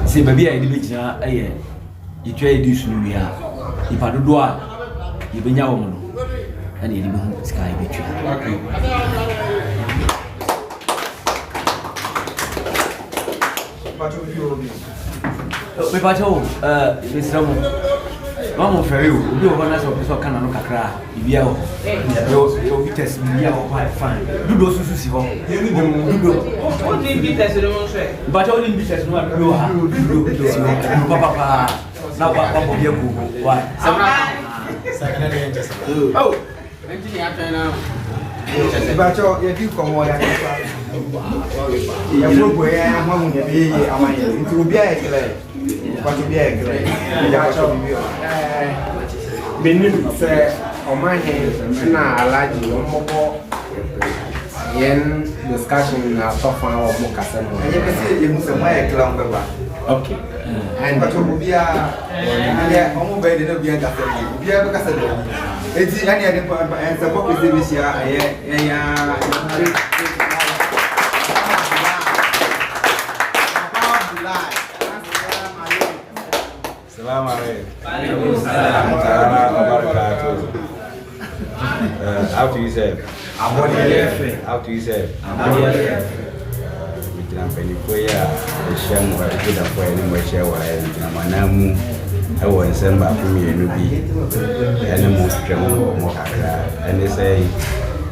Se baby a di bejina aye itwa edi sunu wi a ipa dodo a yebenya wo no na ye di be hu sky betwa okay pacho bi obi be pacho besramo mama ferry obi o na so so kana no kakra bibia ho yo vitesse bibia ho fine dudo susu si ho dudo o di vitesse no so ba cha o di vitesse no dudo ha dudo si ho papa na wa bobia ku wa sakana de interest oh engine ya tena ba cha ye di ko mo ya ya pro ya ma mu de bi amanye nti obi a ekele pacho bi a ekele ya cha bibia benim se omanye na alaji omobo yen discussion na sofa o mo kasa no ye be se ye mu se mo e kla ngba okay and pacho bia ya omo be de na bia kasa bia be kasa de eti ani ade en se ko pese bi sia ya Salam alaikum. How to use it? How to use it? We can pay for ya. The sham or the good for any more share or Manamu. I was sent back from me and be animals more. And they say,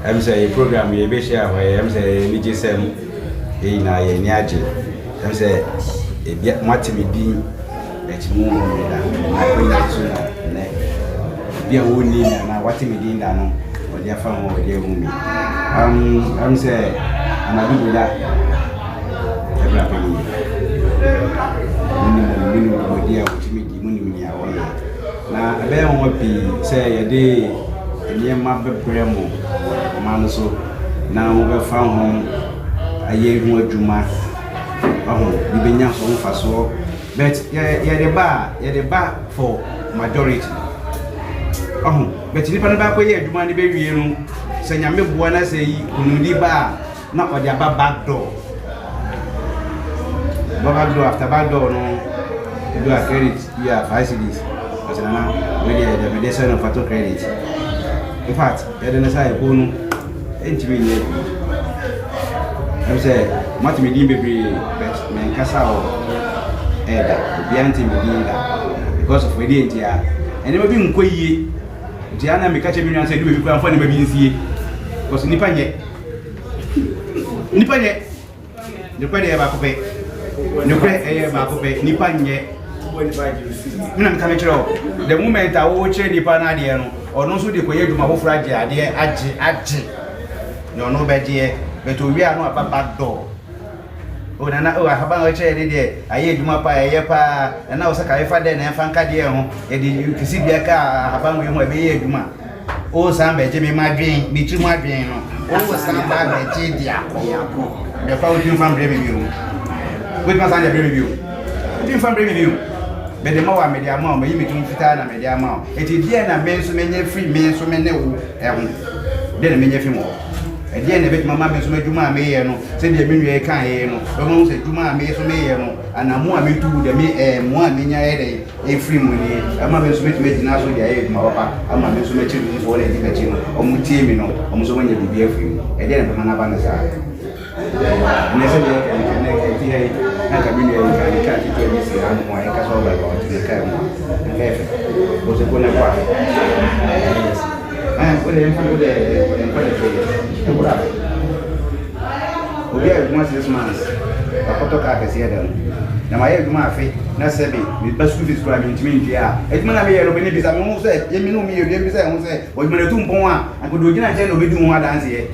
I'm saying program you be share where I'm saying Mijisem in a Yaji. I'm saying, if Matimi let you move that I bring that to be a wounding and what me did down or their family or their woman. I'm saying, and I do that every minimum dear which me the money away. Now, I bear won't be say a day near my bremo, man. So now we found home a year more Juma. Oh, you been young for so. But you're the bar for majority. Oh, but you never back where you money baby, you know. Say, I may want to say, you bar, not what your back door. Back door after back door, no. You do a credit, you have 5 CDs. I said, now, the medicine of photo credit. In fact, you're the side, Bono, intimate. I'm saying, much me, baby, but man, Casao. Bianti Medina because of India. And never been quay. Diana may catch a million and say, we can find maybe see because Nipanye the credit of Akope, no credit of Akope, Nipanye. The moment I watch any Panadiano or no, so the way to my whole fragile, dear Aji. No, bad dear, but we are not a back door. Oh, Nana, I have a chair there. I hear you, my papa, and now Saka father and Fancadio, and you can see the car, have found you my baby. Oh, some Jimmy, my dream, be too my dream. Oh, some bad Jidia. The found you from review. With my son, review. You from review. But the more I made your mom, you between Fitana and your mom. It is then a man so many free men, so many, then many more. And then a bit my mamma so many Juma may no, send the million can no, don't say Juma may so may no, and I'm more me too, the me one in your head, a free money. I'm not so much making us with the aid, my papa, I'm not so much for a division, or Mutimino, or so many to be a free, and then I'm not a side. And I said, I can be a cat to this, and my castle to the camera. And was a good one. And when we have once this month, a photo card is here. Now, I have my feet, not Sabi, with best to describe it to me. It's not a very many people. I said, you know me, you say, what you do, I could do a we do more dance here.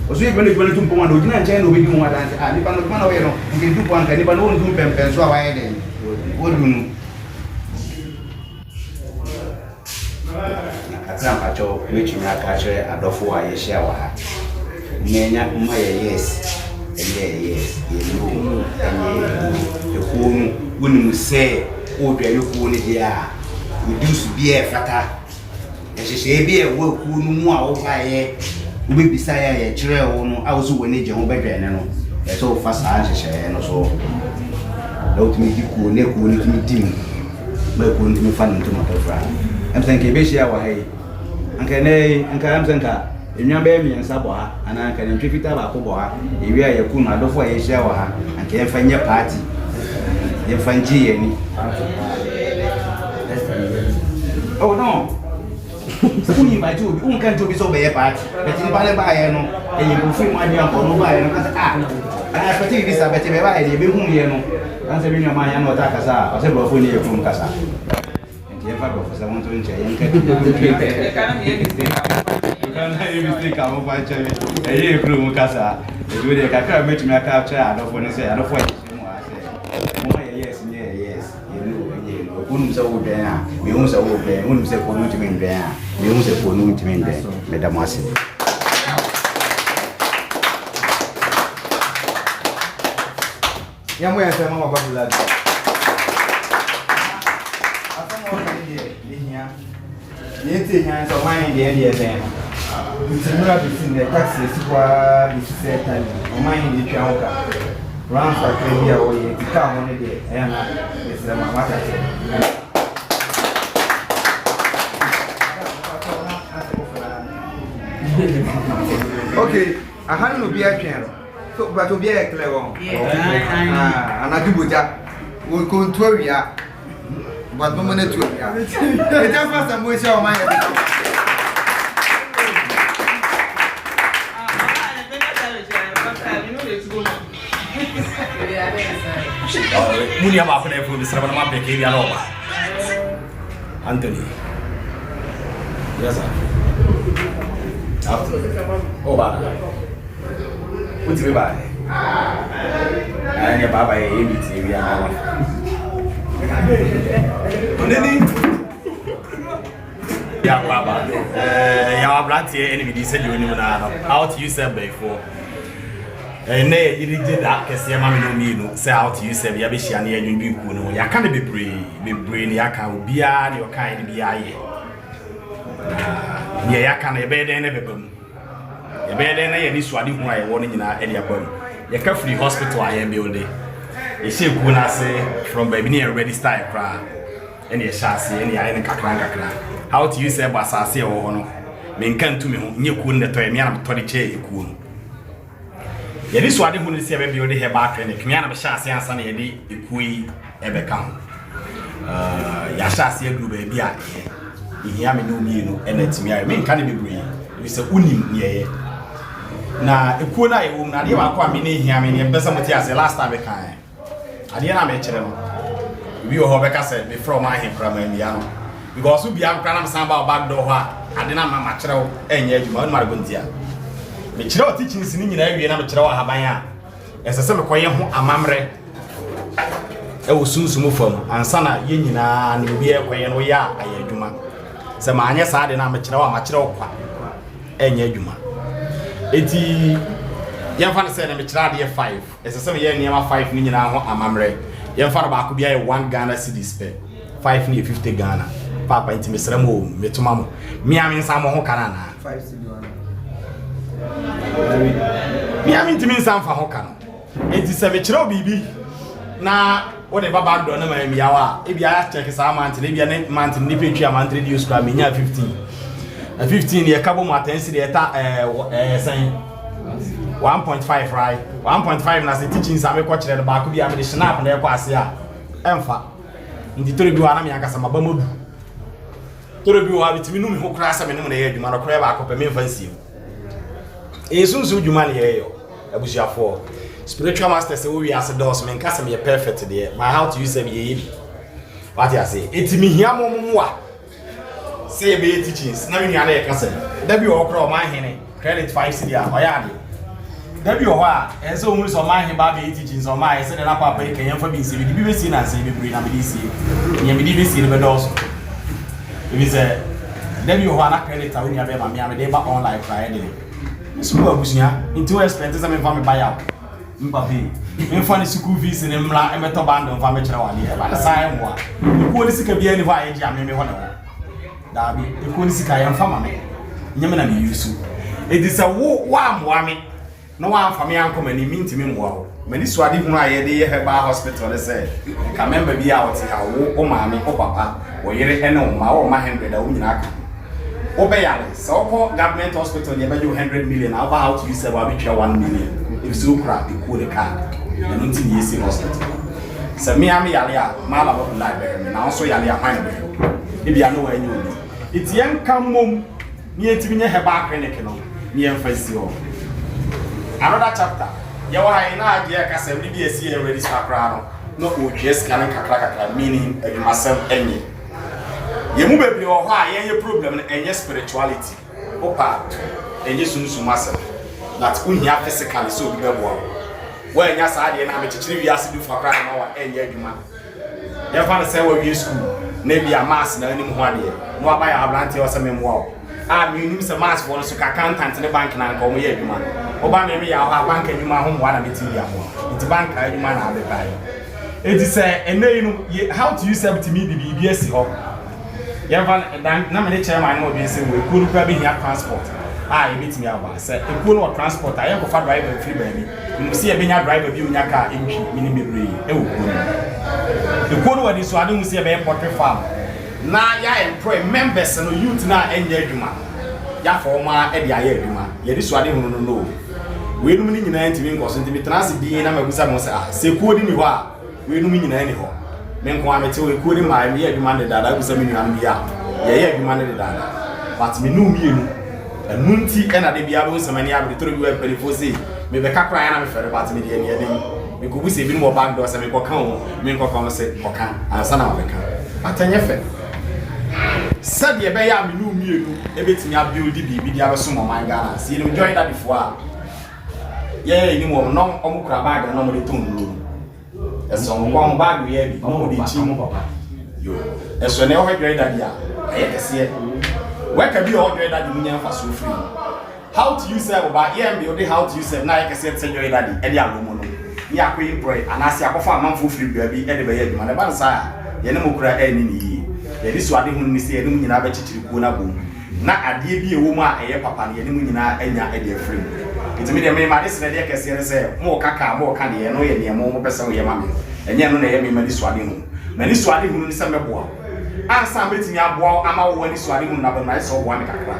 So you're going to do one, do not change we do more dance. I depend on one way, you can do one, can even own two pens, so I did. What do you know? Pacho, which you have catcher and of why you shower. Nanya, my yes, and yes, you know, and the home wouldn't say, oh, there you go, dear. We used to be a fata. And she say, be a work who no more over here. We beside a trail, I was when they jump back and so fast and no so don't me ku ne ku ni tim me ku ni fan to my friend I'm thinking be share wa hey anka ne anka am sanka enwa be mi ensa bo ha ana anka ne twifita ba ko bo ha ewi a yaku na adofo ye share wa ha anka ye fanye party ye fanji ye ni oh no so we invite you un kan to be so be party but ni ba le ba ye no e ye bu fi mo adi anko no ba ye no ka ah pati visa but be ba ye be hu ye no kan se bi ni ma ya no ta kasa o se bro fo ni ye kum kasa enti e fa bro fo se won to nche ye nka kana ye mistake ka mo ba che e ye kum kasa e do de ka ka metu me aka cha adofo ni se adofo ye mo ase mo ye yes ni yes ye no kunum se wo ben a me hu se wo ben unum se ko no ti men ben a me hu se ko no ti men ben me da mo ase ya mo ya se mama babula afamo ni de hia ni ti hia so man de se ntimura bi sin de taxi si kwa bi se tani o man de twa hoka ran fa ka bia wo ye ti ka ho ne de e na e se mama ta se okay ahanu no bi atwen so but obi e clear won anaduboja wo ko ntuawia but mo na tuawia e ta fast am we share o man muni ama afuna efu bi sara ma peke bi alo ba Anthony yes sir after oh ba uti be ba anya baba e bi ti bi alo oneni ya baba ya abrantie eni bi se joni mu na how to use them before ne irije da kese ma me no mi no say how to use them ya be hia na ya nwunbi ku no ya ka ne bebre ne ya ka obia ne o kan ne bia ye ne ya ka na be den ne bebam e be den na ye ni suade hu aye wo no nyina e de abam ya ka free hospital aye build e she ku na say from baby ne ready style kra ene ye shase ene ya ene kakra how to use them asase e wo no me nkan tu me ho nye ku ne to e me na to de che ku no yedi swade hu ne se be build he ba clinic me na be shase ansa na yedi ekui ebe ka ho ya shase agru ba bia ihia me no mi no enatimi ayo me nka ne bebre we se unim ne ye na ekuo na ye wo na de ba kwa me ne ihia me ne besa moti ase last time kan ade na me kire no bi o ho be ka se be from my him from me ya no because we be am kana me san ba back door ho ade na mama kire wo enye adwuma no ma go ntia me kire o teachings ni nyina awie na me kire wo haban a esese me koye ho amamre e wo sunsumu fam ansa na ye nyina na obi e koye no ya aye adwuma se ma anye saa de na me kire wo ma kire wo kwa enye adwuma eti yemfa na se na me kire ade 5 esese me ye niema 5 ni nyina ho amamre yemfa na ba ko bia ye 1 Ghana cedis pe 5 ni 50 Ghana papa enti me sere mo metuma mo mi amin sa mo ho kana na 5 cedi mi amin timi nsan fa ho kana enti se me kire obibi na o de baba do na ma mi yawa e bia check sa amount na bia ne amount ni petwa amount ready use kwa me nya 15 ye kabo mo atensi de eta sen 1.5 right 1.5 na se teaching sa me ko kire de ba ko bia me de snap na e kwa ase a emfa ndi tori bi wa na me akasa maba modu tori bi wa bitimi nu me ho kra sa me ne mo na ye adwuma no kra ba ko pe me fancy esunsu adwuma ne ye yo abusuafo spiritual master say we as dos me nkasa me perfect there my how to use them ye what you say etimi hia momo a say be teachings na me nya na ye kasa da bi o kra o man hene credit 5 cedi a oya de da bi o ho a ense o mu so man he ba be teachings o man say na papa e kan fa bi se bi be si na say be bri na be di si nya me di be si be dos bi say da bi o ho na credit a we nya be ma me am de ba online friday so abusia into expense say me fa me buy out mbabe me fa ni school fees ni mra e meto bando fa me kire wale e ba na sai mo a ko ni sika bia ni fa ye dia me ho ne ho da bi e ko ni sika ye mfa ma me nyame na me yusu e di say wo wa mo me no one for me uncle many mean to me well. Many swadi who I had by hospital, they say, can remember be out here, oh, mammy, oh, papa, or you know, my 100, obey so called government hospital, you bet you 100 million, how to use about 1 million. If so crap, you cool the car, and until you see hospital. So me, I'm Yalia, Mala of library, and also Yalia Hine. If you are nowhere new, it's young come home near to me, her back clinic, near Festival. Another chapter. You are in idea, Cassam, BSC already start no, just can crack, meaning myself any. You move your high, any problem, and your spirituality. Opa, and you soon to myself. That's when you have physically so big. When you're sad, and I'm a teacher, you ask to do for crying out and your demand. Your father said, well, you school, maybe a mass in any more day. No, by a blanty or some wow. I mean, a mass for us to accountant in the bank and come here, man. Obama, maybe I'll have bank and you my home one of it. It's bank, you man, I'll be buying. It is and then how to use up to me the BBS home. You have a chairman will be saying we could probably have transport. I meet me out. Said, if you know transport, I am a far driver free baby. You see a being a driver view in your car in minimum. The code what is so I don't see a very portrait farm. Now, I employ members and youth now and Yeduma. Ya for my Eddie Yeduma. Yedis what I don't know. We don't mean anything because to be transit being a Magusa. Say, coding you are. We don't mean anyhow. Men come to a coding my mere demanded that I was a million year. Yeah, demanded that. But me knew me. And Munti and I be able to many of the 3 years before say, maybe a capra and I'm a fair about me. We could see more back doors and we go come, men come and say, okay, and son of a car. But I never said, the Bay, me knew me, everything I build the baby, the other sum of my Ghana. See, you enjoy that before. Yeah, you know, no omukra bag and normally tune. As some one bag we have, no, the team. As when I heard that, I see it. Where can be all that you mean for so free? How to use it about EMB, how to use it, now I can say, Senor Daddy, Eddie Alumono. Ya queen pray, and I say, I offer a month for free, baby, anyway, man. About sire, Yenamukra, any. This one, who say, I don't have a chicken boom. Not a dear be a woman, a papa, Yenamina, and ya, a dear friend. It's me, the man, my listen, I can say, more caca, more candy, and no, and more person, your mammy, and Yan, many swadding. Many swadding who is some boy. And some meeting your boy, I'm out when he's swadding another night or one caca.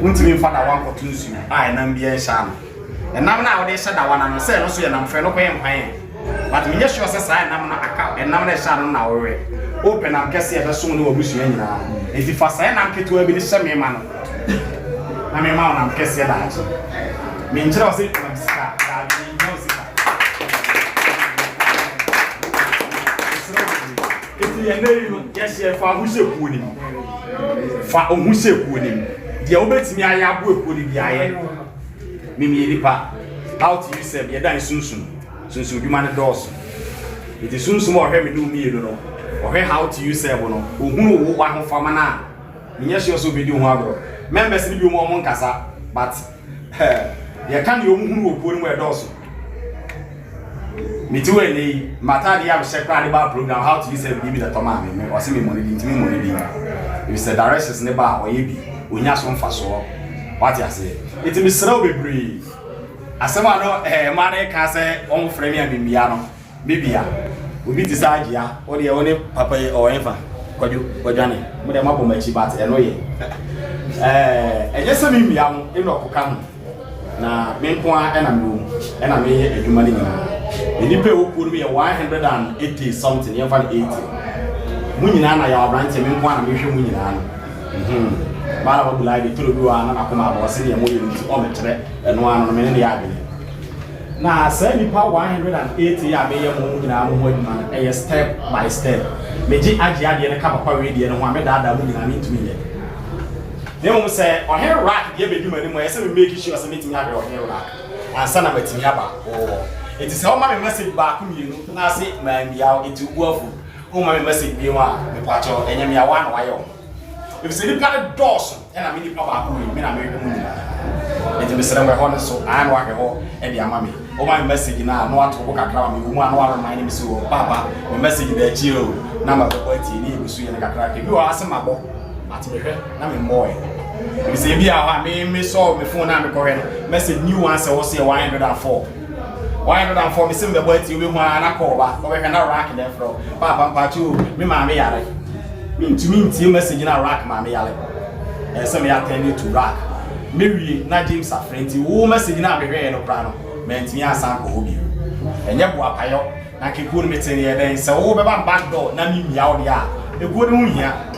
Won't you find one for Tuesday? I am be a sham. And now they said that one and say, also, and I'm fair, okay, I'm paying. But me just was a sign, I'm not account, and now they shall now open and guess it as soon as we see any now. If you first sign, I'm to be the same man. I'm a man, I'm guessing that. Mean, just it from Scott. Yes, for who's a winning. For who's a winning. The obet me, I have work with the eye. Mimi, how to use it, you're dying soon. Since you demand doors. It is soon more heavy do me, you know, or how to use it, who one for mana. Yes, you also be doing one. Members will be more moncasa, but you can't you who put where doors. Me too, any matter the have check about program how to use it, give me the tomame, or see me money into me money. You said directions never or ye we have some for so. What you say? It is so be as someone know man can say on frame and Biano, Bibia. We be decide ya, or the only papa or ever. Could you, Johnny? But I'm up on my chibat and way. And just some young in Rockam. Now, Minqua and I'm here a human. The people would be a 180 something, you have 80. Munina, your branch, and Minqua, and Mission Munina. Mala would like to do an Akuma or senior movie and one on many avenue. Now, 180 I may have a step by step. Major Agia and a cup of radio and one made that moving into me. They almost say, or hair rack, give you money, I said, make sure as a meeting have your hair rack. And son of a Tiaba. It is how my message back from you. Now, say, man, be out into Wolfo. Oh, my message be one, the patcho, and you are one while. If it's any kind of doors, and I mean, about who you mean, I made the moon. It will be said, we're honest, so I'm walking home and your mammy. Oh, my message now, no one to walk around me, one hour, my name is Papa, the message that you, number of 40, you need to see in the crack. You are some about, I'm a boy. We say be a me saw me phone and me correct. Message new answer was say 104. 104 me say me boy ti we ho ana call ba. Ko be na rack there from. Papa pachu me ma me yare. Me nti message na rack ma me yare. Say me attend to rack. Me wi na James Afrenti wo message na be hwe no kra no. Me ntimi asan ko obi. Enye bo apayo. Na keku no meeting ye den say wo be ba back door na mi mia wo dia. Egu no hia.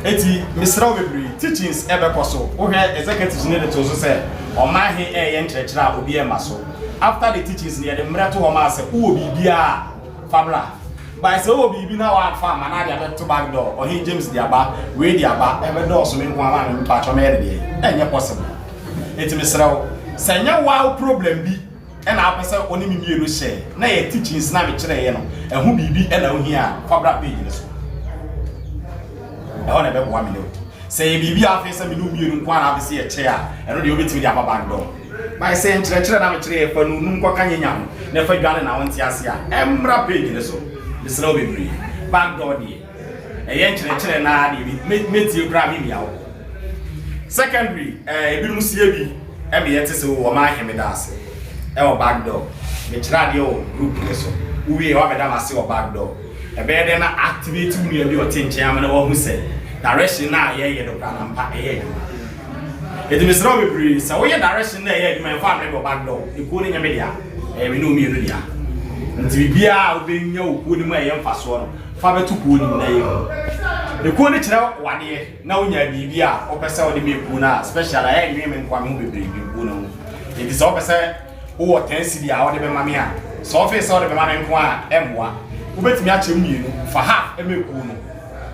Eti misra bebre teachings ebe koso wo hwe executives ne de to so say o ma he ye nkyerechera obi e maso after the teachings ne de mra to ho ma say wo bibia fabra by say wo bibi na wa fa ma na dia to back door o he James dia ba we dia ba ebe door so me nko ama me pa cho me de enye possible eti misra wo senya wa problem bi e na apese oni mi mienu share na ye teachings na me kire ye no ehu bibi e na hu hia fabra page ne so I want to be 1 minute. Say, be a face and you don't want to see a chair, and only over to the upper back door. By saying, Treasure, I'm a tree for Nunco Canyon, never done an hour, Embra page, so the slow be back door, dear. A young treasure and I made you grab me out. Secondary, a Bill Musiabi, and the Etis who are my Hemidas. Our back door, which radio group, so we have a Damasio back door. A bed and activate me and your team chairman or who said, direction now, yeah, the grand pa. It is Robbie Breeze, so your direction there, you may find a back door, you put in a media, and we know me, and to be out being no good way and fast one, father to put in there. The quality out 1 year, now in your BBA, or Pesa de Bipuna, special agreement, one will be Bipuno. It is opposite, or 10 city out of Mamma, so office out of a man and M1. Ubet me ache mu for half emeku no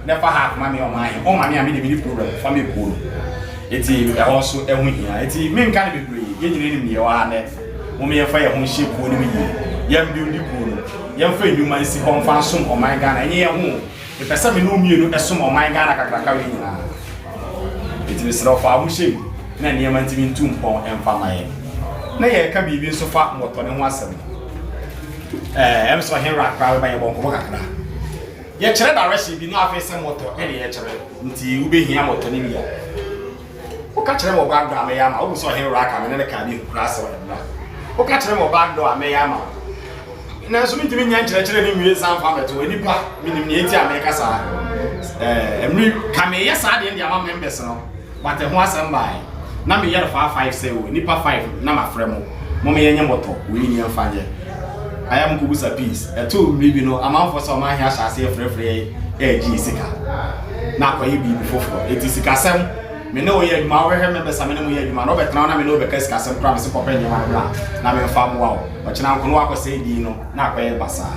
never half mami o man o mami am dey problem for me ku no eti e also ehu hia eti me nka ne bebre ye nyire ni me wa ne mo me fa ye ho hye ku no me yi yam bi ndi ku no yam fa enuma nsi konfa som o man Ghana enye ye ho e pesa me no mienu esom o man Ghana kakraka we nyina eti me sra fa ho hye na ne yam ntimi ntum pon emfa maye na ye ka bibi nso fa moto ne ho asem I'm so here right by your bonko kakra. Ye chere direction bi no afese moto e ye chere nti ube hia moto ni bia. O ka chere mo back door me yama, o so here right ka me ne ka bi class wa na. O ka chere mo back door me yama. Na so mi timi nya chere ni wie san fa meto enipa minim ni enti America sa. Emri ka me yes ade ndi ama members no. But ho asem bai. Na me yere fa 5 say o enipa 5 na ma frɛ mo. Mo me yenye moto we ni amfa nye. I am Kubusa peace. A two maybe no amount for some my hair shall say free G Sika. Now, can you be before? It is Casam. Me know ye, my remember some year, you man over town. I know because Casam promise to open your man. Now, I'm farm wow. But now, can walk or say, Dino, not by Bassa.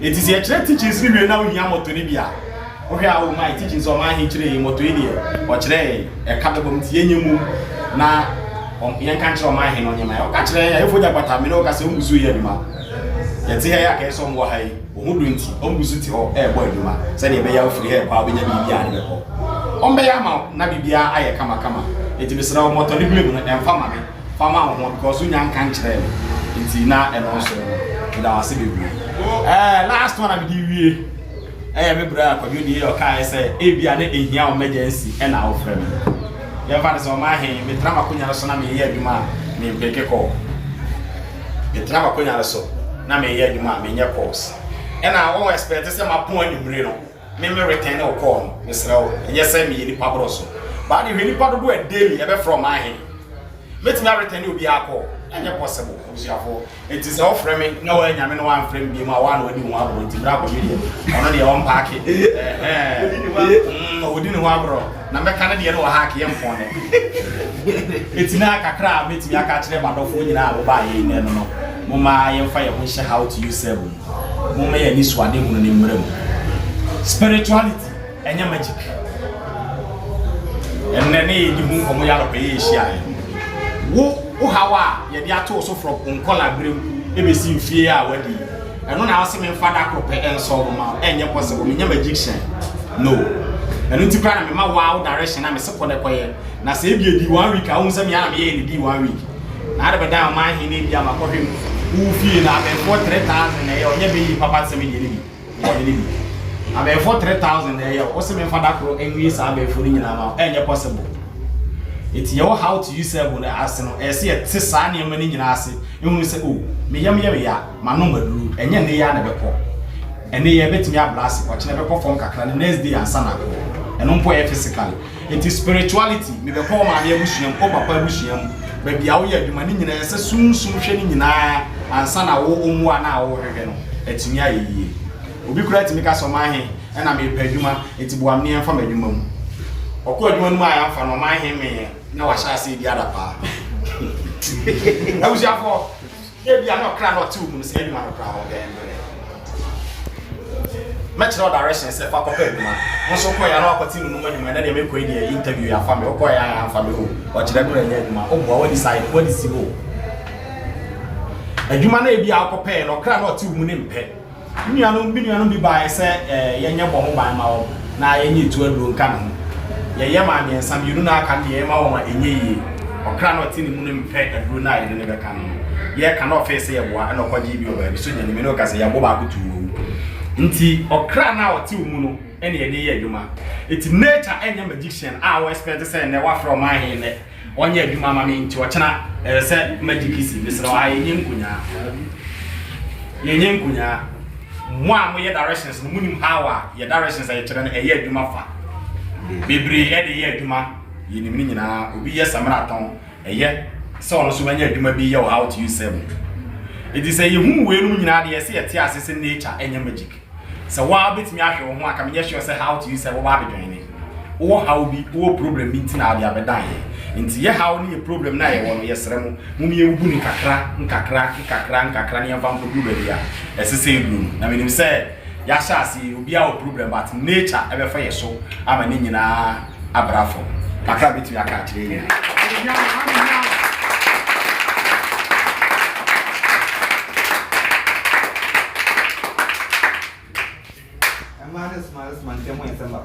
It is a trade teachings we now in Yamo to Libya. Okay, all my teachings on my history in Motoidia. Or today, a couple of Tienu now on young country on my hand on your man. Catch there, if we have a Mino Casum Zuyama. Yet here I can some why who drink ombusuti or air boy duma. Said he may have free hair, probably Bibia. On Bayama, Nabibia, I come. It is now more to live and farmer because you young country. It's not and also with our city. Last one I give you. I am a brother for you, or can I say, Avian in here emergency and our friend. Your father's on my hand, with Ramacunia Sonami here, you man, named Bekeko. The Ramacunia so. Na me ye djuma me nye course e na wo expect say ma pon anumre no me return o call me srawo enye say me ni pabro so ba de hwani pado do e daily e be from my hand met me return obi akọ enye possible usiafo it is all frame na wo anya me no one frame bi ma wa na odi ho abro ti bra ko media ono de on pack odi ni ho abro na me kan de no hack ye mpon ne etina kakra met me aka kire badofo nyina wo ba ye ne no Mama, you fire when she how to use seven. Mama, you need swadding on the room. Spirituality and your magic. And then you move from your pay. Who, how are you? Also from Uncola Grim, ABC fear already. And when I was saying father crop and so and your possible magician. No. And to cry me my wild direction, I'm a support the choir. Now say you 1 week, I won't say me I'm 1 week. Now the down my he need ya for him. Who feel na be 4,300 na yo nye be papa se me dey I be 4,300 na yo o se me father kro enwi sa be furi nyina ma enye possible It's your how to use when I ask no e se te saa ne mani nyina ase ehunu se o me yam ya ma no maduru enye ne ya na beko ene ye betimi ablase o kine beko form kakra the next day ansa na eno mpo e physically it is spirituality me beko ma me abusuam o papa abusuam ba bia wo ya adwuma ne nyina se sunsum hwe ne nyina ansa na wo omu ana wo hwehwe no etimi ayeye obi kura timi ka so ma he ena me pa adwuma etibuam ne emfa ma adwuma mu okọ adwuma no ma ya mfa no ma he me na wa sha se di ada pa na wo sha fo e bia no kra no tu mu se adwuma no kra ho ga match no direction se fa ko pa adwuma mo so ko ya no akoti nu mu adwuma na de me ko di interview ya fa me ko ya fa me ho o kire kura nya adwuma o bo wa decide what is go adwuma na e bia ko pa no kra no tu mu ne mpe nuanu bi ba se yenye bo ho ban ma wo na yenye tu aduro nka no ye ma me nsam yunu na aka ne ye ma wo ma enye yi okra no ti ni mu ne mpe aduro na ye ne be ka no ye ka no face ye boa na okwaji bi o ba so nya ne me no ka se ya bo ba ko tu nti okra na o ti mu no ene ye ne ye adwuma eti nature enye magician a we expect say ne wa from my he ne onye adwuma ma me nti o chena se magic isi bi se wa yenye nkunya mo ye directions no munim how ye directions ay kire no ye adwuma fa bebre e de ye adwuma ye nim ni nyina obi ye samara ton ye se ono so banya adwuma bi ye how to use them it is say ye hu we no nyina de ye se ye te asese nature enya magic se wa betimi ahwe wo ho aka me ye sure say how to use them wo ba be dwen ni wo how bi wo problem nti na ade abedan ye nti ye how ni problem na ye wo no ye sere mu mum ye ubu ni nkakra ni amfa mpodu be dia esese edu na menim say ya sha si obi a problem but nature ebe fa ye so ama ni nyina abrafo kakra bitu ya ka kire ye Smiles man temo ensamba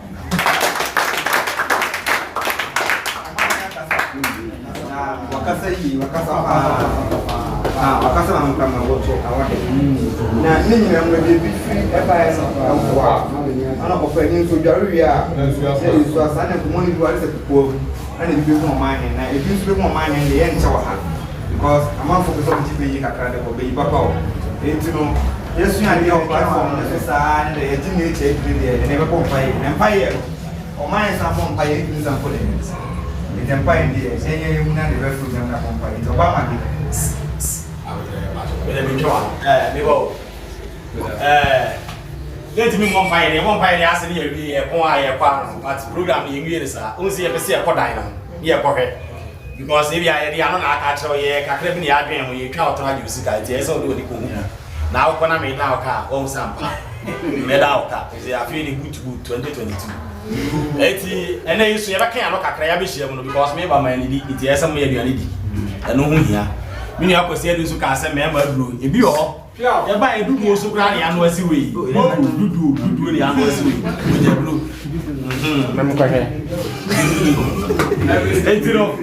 wakasa na mkama wote awake na ninyi na mwe bi free epa no kwa ana ko fe ni so jari ya se so asane ko moni duwa se ko ana bi ko man na e bi so ko man ne ye nche wa ha because am focus on jibe yi kakra de ko be papa o etino yesu ya ni on platform na se sa ne ye jini che bi de ne be ko pai empire o man sa mo pai ni sa ko de the empire there say you na the best program na company to ba ma be me joa me bo let me one fire ase ne wi e kon aye kwa but program ne wi ne sa on se ye pese e kodan na ye kohwe because if you are the ano na aka kire ye kakra bi ne ya dwen ho ye twa otra ju sika ti e so do di ko hu na wo na me na ka o sampa me da o ka se afi ni good 2022 eti ene yiso ye baka ya no kakra ya be hia mu no because me ba man ni iti esa mo ye aduane di eno hu hia me ni akwese edu so ka se me ma duro ebi ho ye ba edu mo so kra ya no asi we dudu ni ya no asi we mo je duro me mo ka he eti no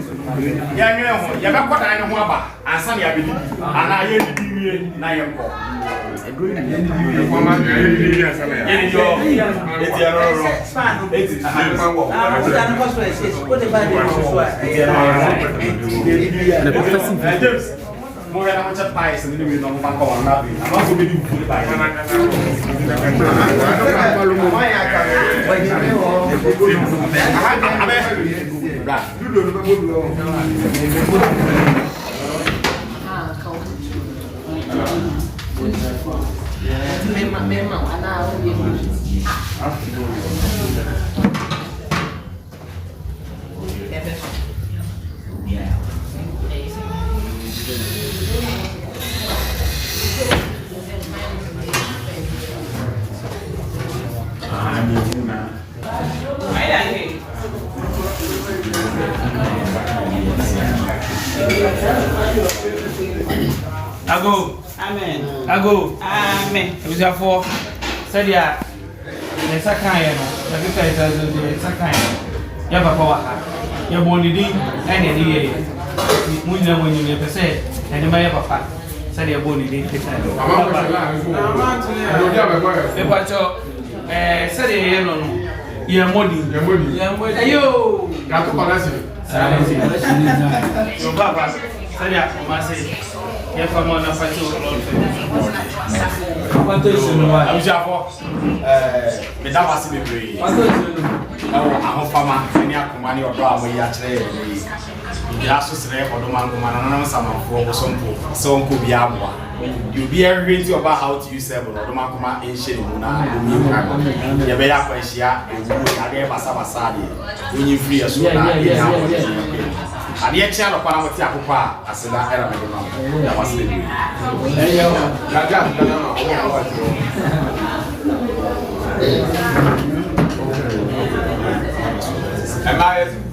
ya ngere ho ye ba kwada ne ho aba ansa ya be di ana ye di wie na ye ko memang anak dia Ago. Amen. Ago. Amen. Ebusafo. Sadia. Ne sakan ye no. Na kita isa zo de sakan. Ya papa wa ha. Ya bonidi ene di ye. Mu nyina mo nyime pese. Ene ma ya papa. Sadia bonidi kita. E pa cho sadia ye no no. Ye modi. Ayo. Gato parece. So Papa, say ya, Mama say, you come on and fight your role. What is it? I'm just me that was the way. I'm farmer, any money or drama we actually. You also say for the man and some for some could be able. You'll be everything about how to use several or the man in shade. You better question and Basabasadi when you free as well. And yet, child of Panama Tiakupa, as an era that was living. Am I?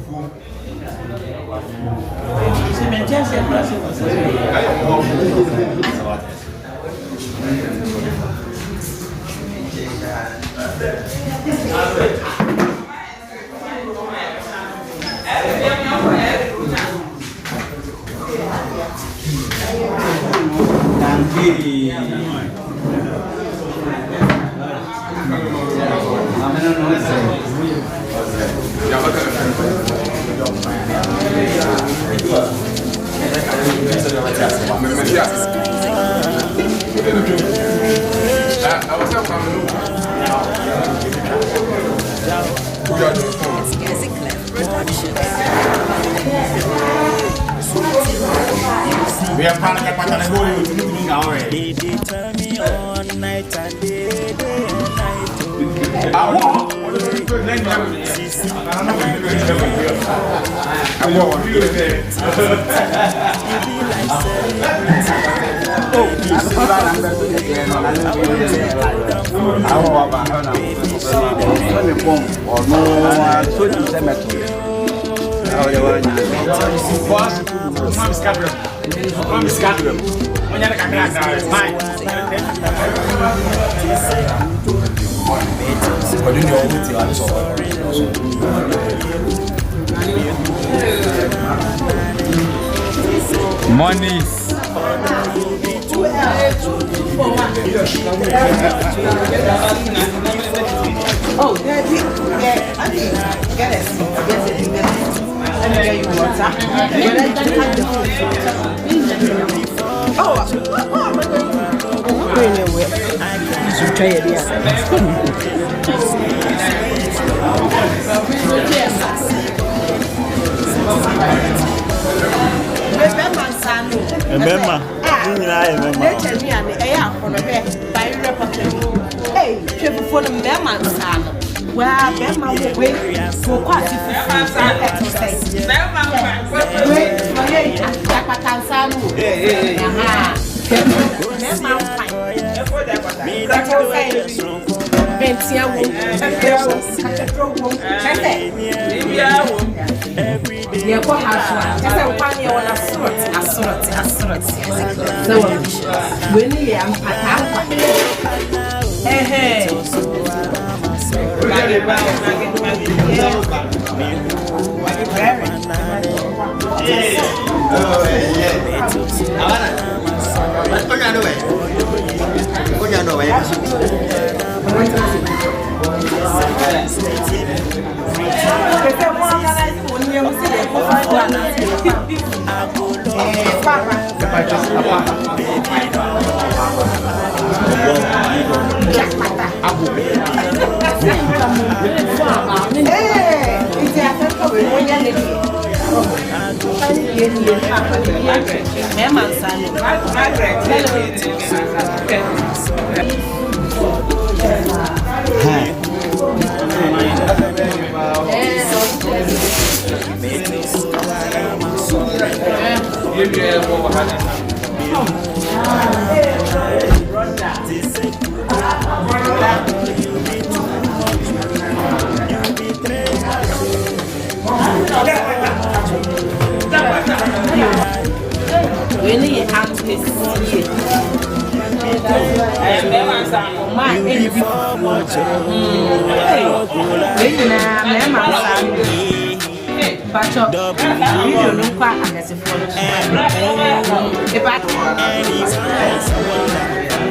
We are planning to pattern and go to do now already. They turn me on night and day and night. I want. Monies. Oh, Daddy, yeah, I mean, get it. Let me get you water. Oh, going away. You should try it Remember, let me and air for the bed by reporting. Hey, people for the man, son. Well, Bema will wait for quite a few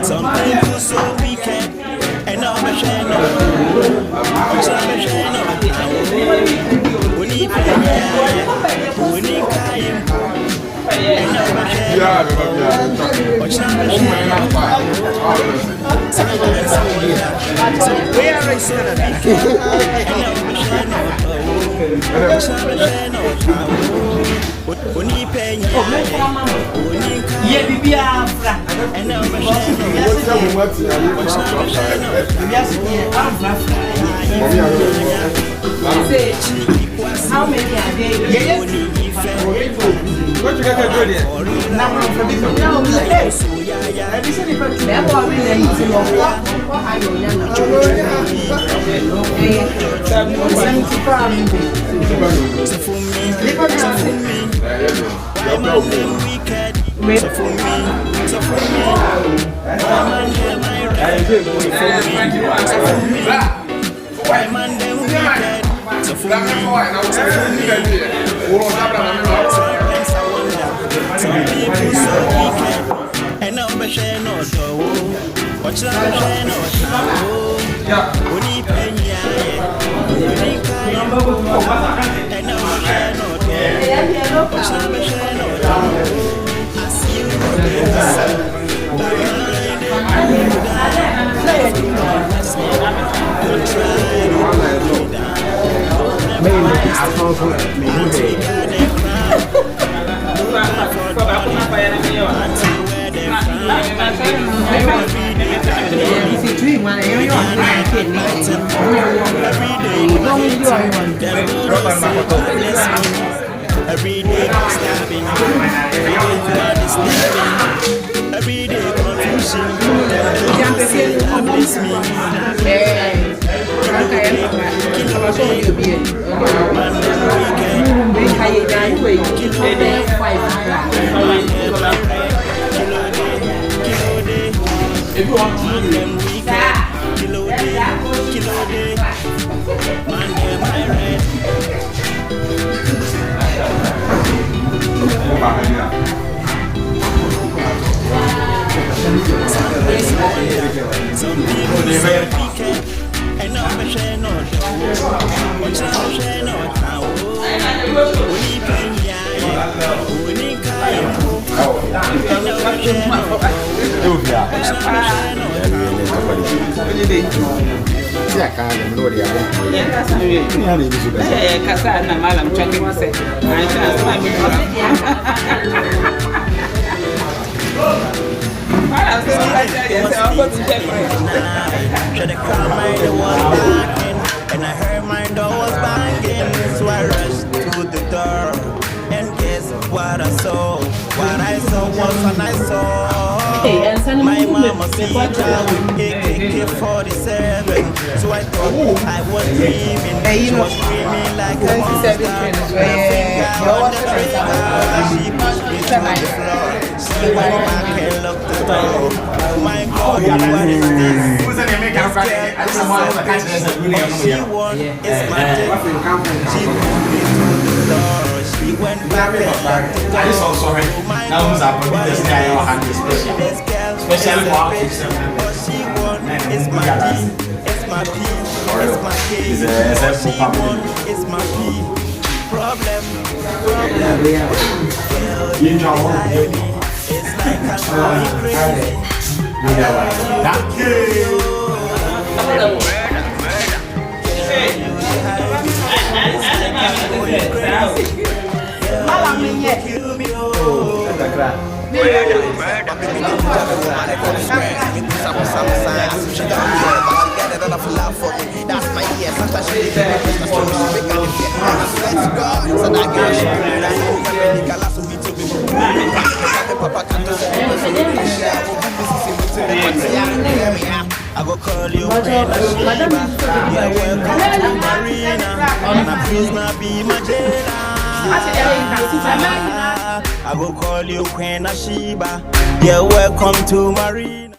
some people so weekend, and I'm a shame. How many are they? What you got to do there? Number of people. No, hey. Never really easy. What are you Every day stabbing, every day confusion. Miss me. And I heard my door was banging, so I rushed to the door. And guess what I saw? What I saw was a nice song. My mama said AK-47, so I thought I was dreaming. She was screaming like a monster. She pushed me to the floor. She went back and looked at the door. My God, what is this? She won, it's my day. She moved me to the floor. She went back and looked at the door. Now who's up with this guy or hand special? Special for what she won is my D, it's my P, it's my K. What she won is my P. Problem. It's like I'm going crazy. That's my yes, after she did I go call you friend. Yeah, welcome to Marina. My prisoner be my jailer. I go call you Queen Ashiba. Yeah, welcome to Marina.